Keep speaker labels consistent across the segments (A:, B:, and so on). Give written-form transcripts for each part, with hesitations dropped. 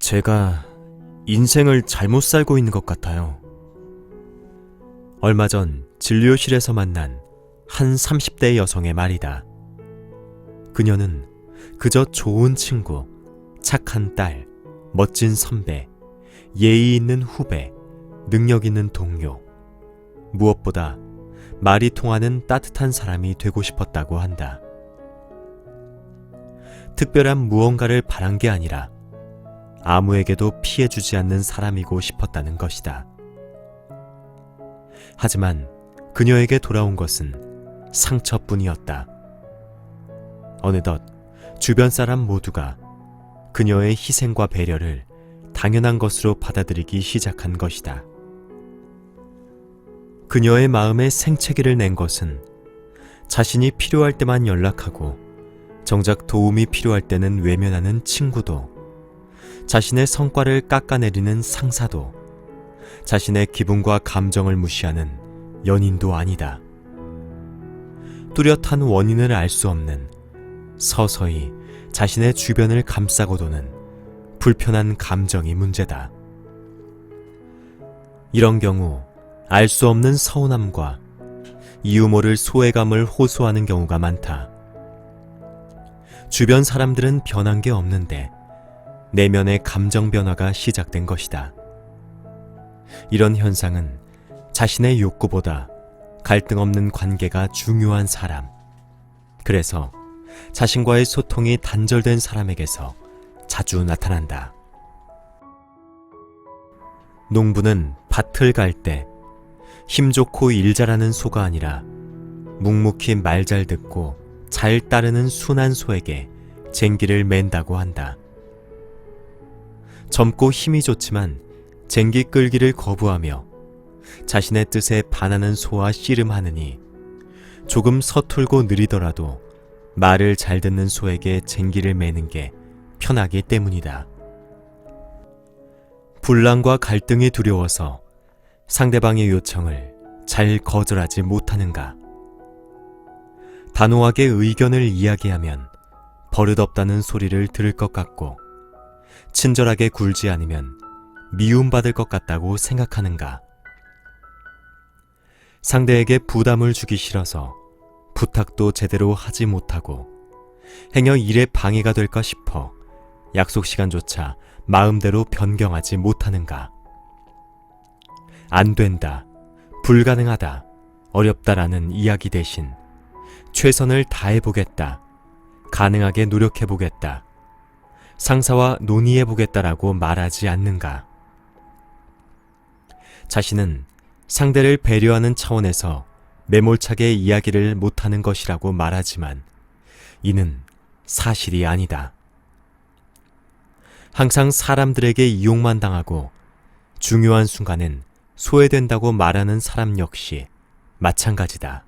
A: 제가 인생을 잘못 살고 있는 것 같아요. 얼마 전 진료실에서 만난 한 30대 여성의 말이다. 그녀는 그저 좋은 친구, 착한 딸, 멋진 선배, 예의 있는 후배, 능력 있는 동료, 무엇보다 말이 통하는 따뜻한 사람이 되고 싶었다고 한다. 특별한 무언가를 바란 게 아니라 아무에게도 피해주지 않는 사람이고 싶었다는 것이다. 하지만 그녀에게 돌아온 것은 상처뿐이었다. 어느덧 주변 사람 모두가 그녀의 희생과 배려를 당연한 것으로 받아들이기 시작한 것이다. 그녀의 마음에 생채기를 낸 것은 자신이 필요할 때만 연락하고 정작 도움이 필요할 때는 외면하는 친구도, 자신의 성과를 깎아내리는 상사도, 자신의 기분과 감정을 무시하는 연인도 아니다. 뚜렷한 원인을 알 수 없는, 서서히 자신의 주변을 감싸고 도는 불편한 감정이 문제다. 이런 경우 알 수 없는 서운함과 이유 모를 소외감을 호소하는 경우가 많다. 주변 사람들은 변한 게 없는데 내면의 감정 변화가 시작된 것이다. 이런 현상은 자신의 욕구보다 갈등 없는 관계가 중요한 사람, 그래서 자신과의 소통이 단절된 사람에게서 자주 나타난다. 농부는 밭을 갈 때 힘 좋고 일 잘하는 소가 아니라 묵묵히 말 잘 듣고 잘 따르는 순한 소에게 쟁기를 맨다고 한다. 젊고 힘이 좋지만 쟁기 끌기를 거부하며 자신의 뜻에 반하는 소와 씨름하느니 조금 서툴고 느리더라도 말을 잘 듣는 소에게 쟁기를 매는 게 편하기 때문이다. 분란과 갈등이 두려워서 상대방의 요청을 잘 거절하지 못하는가? 단호하게 의견을 이야기하면 버릇없다는 소리를 들을 것 같고, 친절하게 굴지 않으면 미움받을 것 같다고 생각하는가? 상대에게 부담을 주기 싫어서 부탁도 제대로 하지 못하고 행여 일에 방해가 될까 싶어 약속 시간조차 마음대로 변경하지 못하는가? 안 된다, 불가능하다, 어렵다라는 이야기 대신 최선을 다해보겠다, 가능하게 노력해보겠다, 상사와 논의해보겠다라고 말하지 않는가? 자신은 상대를 배려하는 차원에서 매몰차게 이야기를 못하는 것이라고 말하지만 이는 사실이 아니다. 항상 사람들에게 이용만 당하고 중요한 순간엔 소외된다고 말하는 사람 역시 마찬가지다.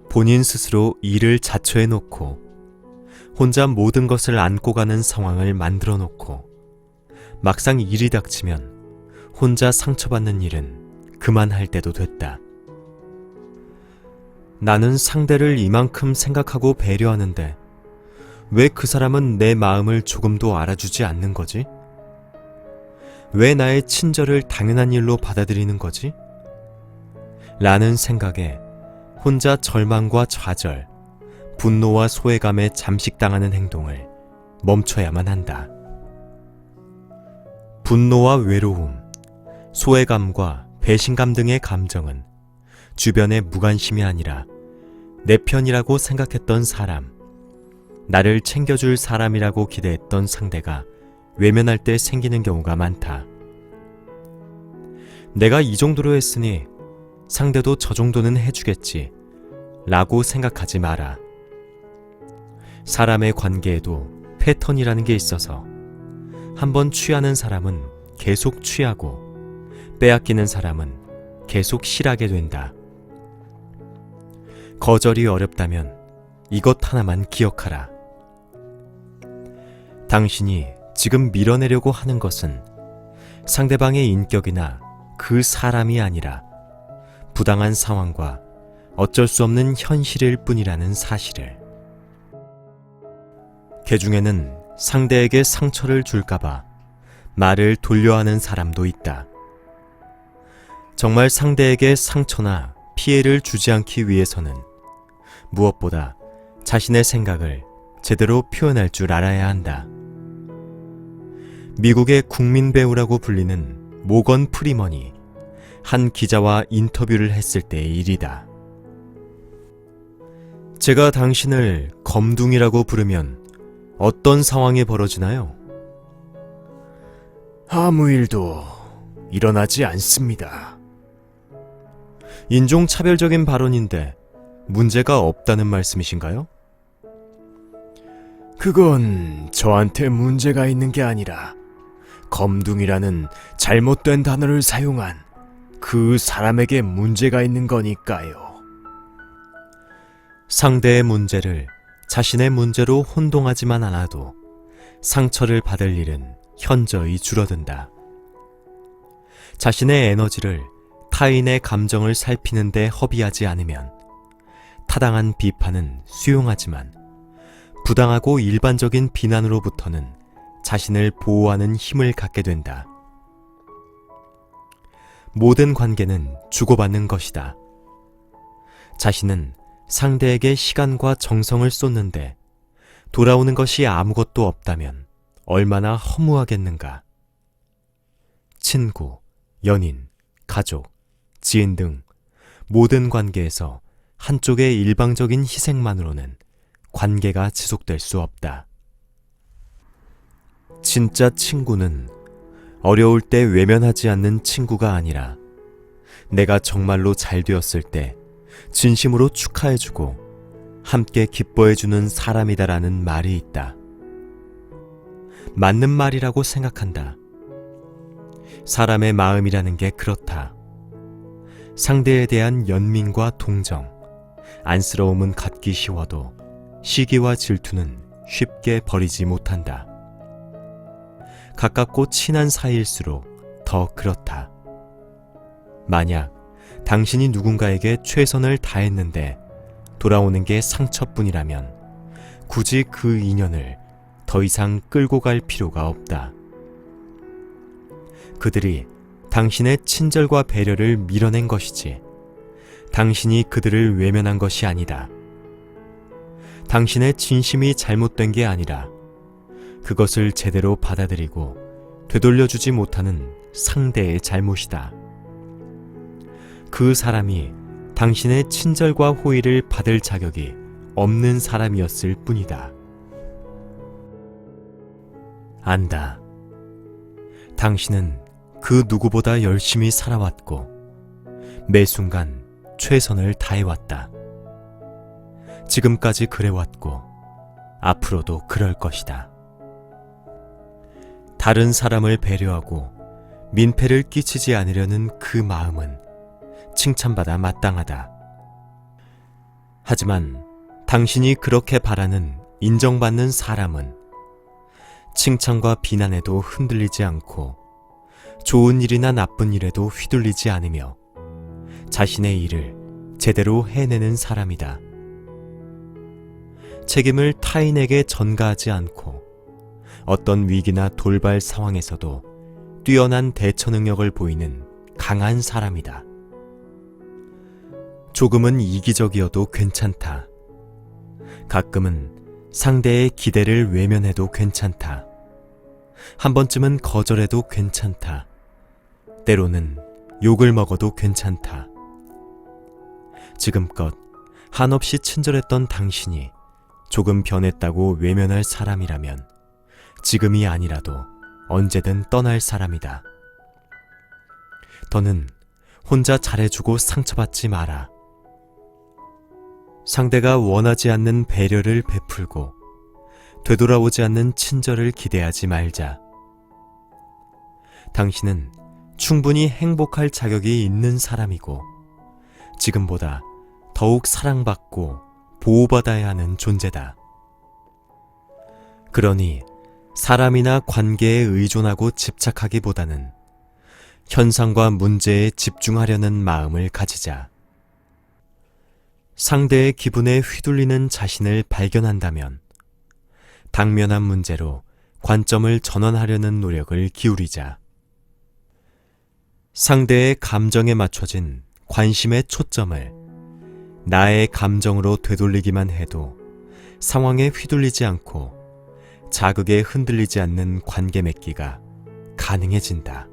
A: 본인 스스로 일을 자처해놓고 혼자 모든 것을 안고 가는 상황을 만들어 놓고 막상 일이 닥치면 혼자 상처받는 일은 그만할 때도 됐다. 나는 상대를 이만큼 생각하고 배려하는데 왜 그 사람은 내 마음을 조금도 알아주지 않는 거지? 왜 나의 친절을 당연한 일로 받아들이는 거지? 라는 생각에 혼자 절망과 좌절, 분노와 소외감에 잠식당하는 행동을 멈춰야만 한다. 분노와 외로움, 소외감과 배신감 등의 감정은 주변의 무관심이 아니라 내 편이라고 생각했던 사람, 나를 챙겨줄 사람이라고 기대했던 상대가 외면할 때 생기는 경우가 많다. 내가 이 정도로 했으니 상대도 저 정도는 해주겠지 라고 생각하지 마라. 사람의 관계에도 패턴이라는 게 있어서 한번 취하는 사람은 계속 취하고 빼앗기는 사람은 계속 실하게 된다. 거절이 어렵다면 이것 하나만 기억하라. 당신이 지금 밀어내려고 하는 것은 상대방의 인격이나 그 사람이 아니라 부당한 상황과 어쩔 수 없는 현실일 뿐이라는 사실을. 개중에는 상대에게 상처를 줄까봐 말을 돌려하는 사람도 있다. 정말 상대에게 상처나 피해를 주지 않기 위해서는 무엇보다 자신의 생각을 제대로 표현할 줄 알아야 한다. 미국의 국민 배우라고 불리는 모건 프리먼이 한 기자와 인터뷰를 했을 때의 일이다. 제가 당신을 검둥이라고 부르면 어떤 상황이 벌어지나요?
B: 아무 일도 일어나지 않습니다.
A: 인종차별적인 발언인데 문제가 없다는 말씀이신가요?
B: 그건 저한테 문제가 있는 게 아니라 검둥이라는 잘못된 단어를 사용한 그 사람에게 문제가 있는 거니까요.
A: 상대의 문제를 자신의 문제로 혼동하지만 않아도 상처를 받을 일은 현저히 줄어든다. 자신의 에너지를 타인의 감정을 살피는 데 허비하지 않으면 타당한 비판은 수용하지만 부당하고 일반적인 비난으로부터는 자신을 보호하는 힘을 갖게 된다. 모든 관계는 주고받는 것이다. 자신은 상대에게 시간과 정성을 쏟는데 돌아오는 것이 아무것도 없다면 얼마나 허무하겠는가. 친구, 연인, 가족, 지인 등 모든 관계에서 한쪽의 일방적인 희생만으로는 관계가 지속될 수 없다. 진짜 친구는 어려울 때 외면하지 않는 친구가 아니라 내가 정말로 잘 되었을 때 진심으로 축하해주고 함께 기뻐해주는 사람이다라는 말이 있다. 맞는 말이라고 생각한다. 사람의 마음이라는 게 그렇다. 상대에 대한 연민과 동정, 안쓰러움은 갖기 쉬워도 시기와 질투는 쉽게 버리지 못한다. 가깝고 친한 사이일수록 더 그렇다. 만약 당신이 누군가에게 최선을 다했는데 돌아오는 게 상처뿐이라면 굳이 그 인연을 더 이상 끌고 갈 필요가 없다. 그들이 당신의 친절과 배려를 밀어낸 것이지 당신이 그들을 외면한 것이 아니다. 당신의 진심이 잘못된 게 아니라 그것을 제대로 받아들이고 되돌려주지 못하는 상대의 잘못이다. 그 사람이 당신의 친절과 호의를 받을 자격이 없는 사람이었을 뿐이다. 안다. 당신은 그 누구보다 열심히 살아왔고 매 순간 최선을 다해왔다. 지금까지 그래왔고 앞으로도 그럴 것이다. 다른 사람을 배려하고 민폐를 끼치지 않으려는 그 마음은 칭찬받아 마땅하다. 하지만 당신이 그렇게 바라는 인정받는 사람은 칭찬과 비난에도 흔들리지 않고 좋은 일이나 나쁜 일에도 휘둘리지 않으며 자신의 일을 제대로 해내는 사람이다. 책임을 타인에게 전가하지 않고 어떤 위기나 돌발 상황에서도 뛰어난 대처 능력을 보이는 강한 사람이다. 조금은 이기적이어도 괜찮다. 가끔은 상대의 기대를 외면해도 괜찮다. 한 번쯤은 거절해도 괜찮다. 때로는 욕을 먹어도 괜찮다. 지금껏 한없이 친절했던 당신이 조금 변했다고 외면할 사람이라면 지금이 아니라도 언제든 떠날 사람이다. 더는 혼자 잘해주고 상처받지 마라. 상대가 원하지 않는 배려를 베풀고 되돌아오지 않는 친절을 기대하지 말자. 당신은 충분히 행복할 자격이 있는 사람이고 지금보다 더욱 사랑받고 보호받아야 하는 존재다. 그러니 사람이나 관계에 의존하고 집착하기보다는 현상과 문제에 집중하려는 마음을 가지자. 상대의 기분에 휘둘리는 자신을 발견한다면 당면한 문제로 관점을 전환하려는 노력을 기울이자. 상대의 감정에 맞춰진 관심의 초점을 나의 감정으로 되돌리기만 해도 상황에 휘둘리지 않고 자극에 흔들리지 않는 관계 맺기가 가능해진다.